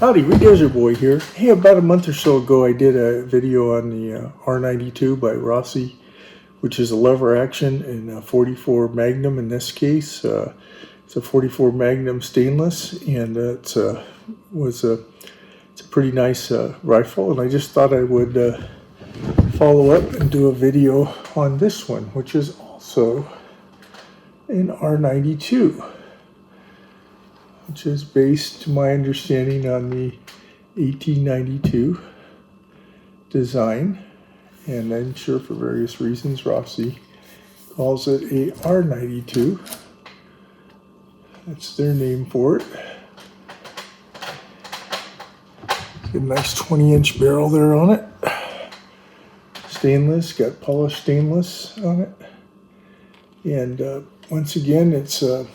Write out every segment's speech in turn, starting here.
Howdy, Reed Desert Boy here. Hey, about a month or so ago I did a video on the R92 by Rossi, which is a lever action in a 44 Magnum in this case. It's a 44 Magnum stainless, and it's a pretty nice rifle, and I just thought I would follow up and do a video on this one, which is also an R92. Which is based, to my understanding, on the 1892 design, and I'm sure for various reasons Rossi calls it a R92. That's their name for it. Got a nice 20-inch barrel there on it. Stainless, got polished stainless on it, and once again, it's a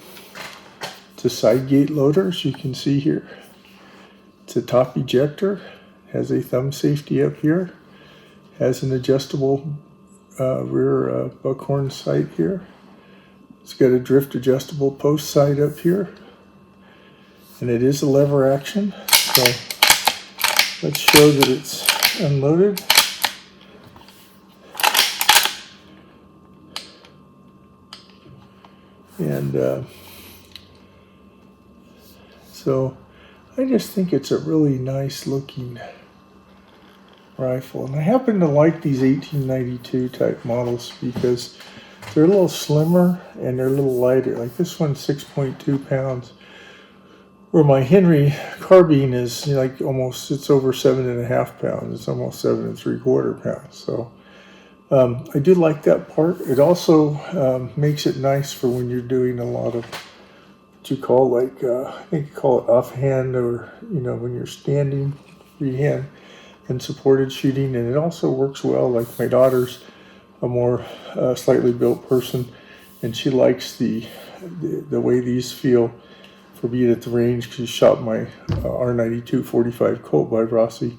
side gate loader, as you can see here. It's a top ejector, has a thumb safety up here, has an adjustable rear buckhorn sight here. It's got a drift adjustable post sight up here, and it is a lever action. So let's show that it's unloaded. And so I just think it's a really nice looking rifle. And I happen to like these 1892 type models because they're a little slimmer and they're a little lighter. Like this one's 6.2 pounds, where my Henry carbine is like almost, it's over 7.5 pounds. It's almost 7.75 pounds. So I do like that part. It also makes it nice for when you're doing a lot of you call like I think you call it offhand, or when you're standing freehand and supported shooting. And it also works well, like my daughter's a more slightly built person, and she likes the way these feel for being at the range. She shot my R92 45 Colt by Rossi,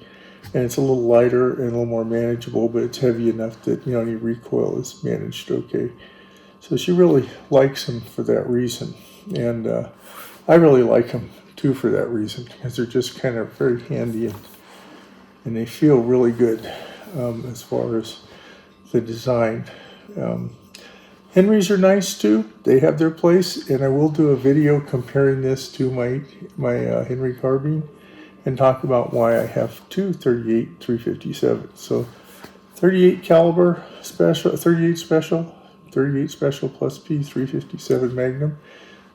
and it's a little lighter and a little more manageable, but it's heavy enough that any recoil is managed okay. So she really likes them for that reason. And I really like them too for that reason, because they're just kind of very handy, and they feel really good as far as the design. Henrys are nice too. They have their place, and I will do a video comparing this to my Henry carbine and talk about why I have two 38 357. So 38 caliber special, 38 special plus P 357 Magnum.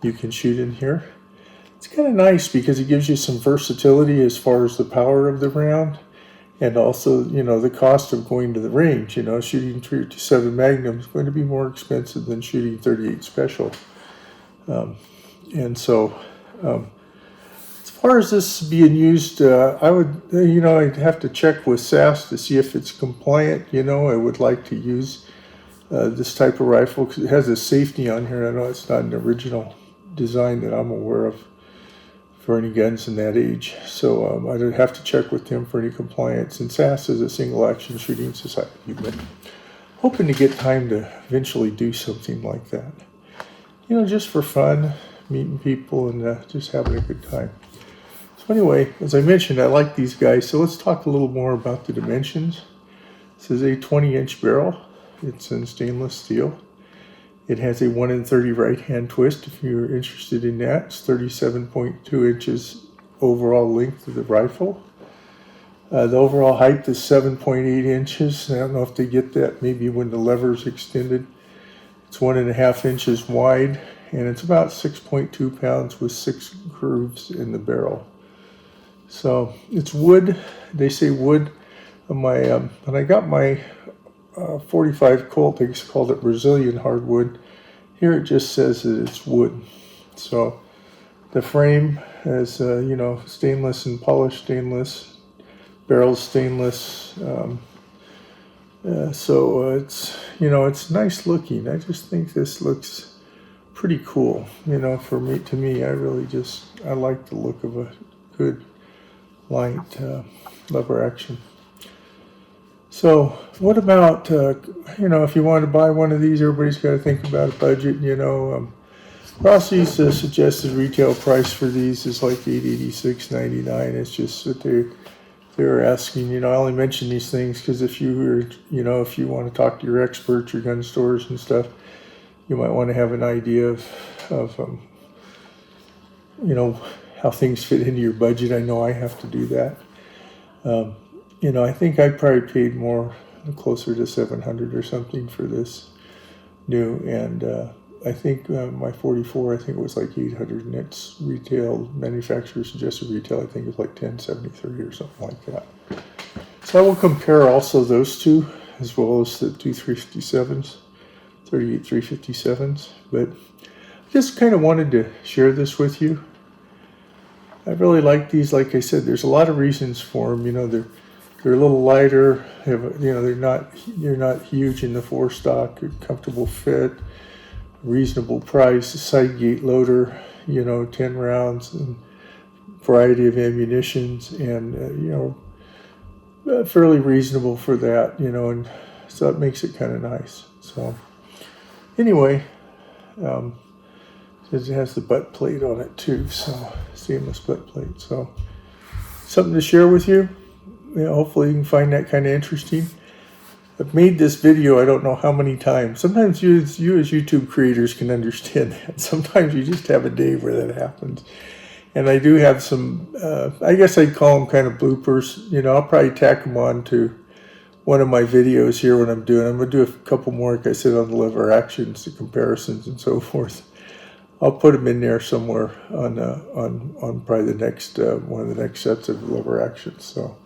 You can shoot in here. It's kind of nice because it gives you some versatility as far as the power of the round, and also the cost of going to the range. Shooting 357 Magnum is going to be more expensive than shooting 38 special. And so as far as this being used, I would I'd have to check with SAS to see if it's compliant. I would like to use this type of rifle because it has a safety on here. I know it's not an original design that I'm aware of for any guns in that age, so I'd have to check with them for any compliance. And SAS is a single action shooting society, but hoping to get time to eventually do something like that, just for fun, meeting people and just having a good time. So anyway, as I mentioned, I like these guys, so let's talk a little more about the dimensions. This is a 20-inch barrel. It's in stainless steel. It has a 1 in 30 right-hand twist, if you're interested in that. It's 37.2 inches overall length of the rifle. The overall height is 7.8 inches. I don't know if they get that maybe when the lever's extended. It's 1.5 inches wide, and it's about 6.2 pounds with 6 grooves in the barrel. So it's wood. They say wood. When I got my 45 Colt, they called it Brazilian hardwood. Here it just says that it's wood. So the frame is stainless and polished stainless, barrel stainless. So it's it's nice looking. I just think this looks pretty cool. To me, I like the look of a good light lever action. So what about, if you want to buy one of these, everybody's got to think about a budget. Rossi's suggested retail price for these is like $886.99. It's just that they're asking. I only mention these things because if you were, if you want to talk to your experts, your gun stores and stuff, you might want to have an idea of how things fit into your budget. I know I have to do that. I think I probably paid more, closer to $700 or something for this new, and I think my 44, I think it was like $800, and its retail, manufacturer suggested retail, I think it was like $1073 or something like that. So I will compare also those two, as well as the two 357s, 38 357s, but I just kind of wanted to share this with you. I really like these. Like I said, there's a lot of reasons for them. They're a little lighter. They're not huge in the forestock. Comfortable fit, reasonable price. Side gate loader. 10 rounds and variety of ammunitions, and fairly reasonable for that. And so that makes it kind of nice. So anyway. It has the butt plate on it too, so seamless butt plate. So something to share with you. Hopefully you can find that kind of interesting. I've made this video I don't know how many times. Sometimes you as YouTube creators can understand that. Sometimes you just have a day where that happens. And I do have some, I guess I'd call them kind of bloopers. I'll probably tack them on to one of my videos here when I'm going to do a couple more, like I said, on the lever actions, the comparisons and so forth. I'll put them in there somewhere on probably the next one of the next sets of lever actions. So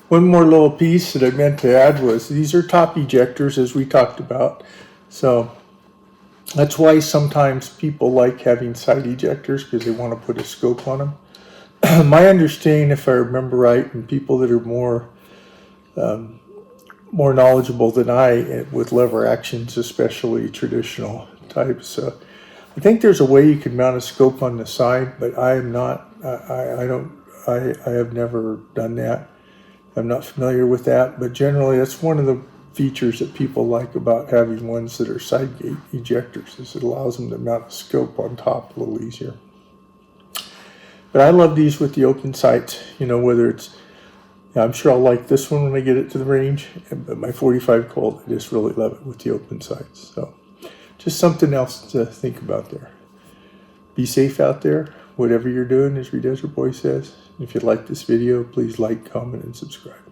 one more little piece that I meant to add was these are top ejectors, as we talked about. So that's why sometimes people like having side ejectors, because they want to put a scope on them. My understanding, if I remember right, and people that are more knowledgeable than I with lever actions, especially traditional types. I think there's a way you can mount a scope on the side, but I am not. I have never done that. I'm not familiar with that, but generally that's one of the features that people like about having ones that are side gate ejectors, is it allows them to mount a scope on top a little easier. But I love these with the open sights. Whether it's, I'm sure I'll like this one when I get it to the range, but my 45 Colt, I just really love it with the open sights. So just something else to think about there. Be safe out there, whatever you're doing, as your Desert Boy says. If you like this video, please like, comment, and subscribe.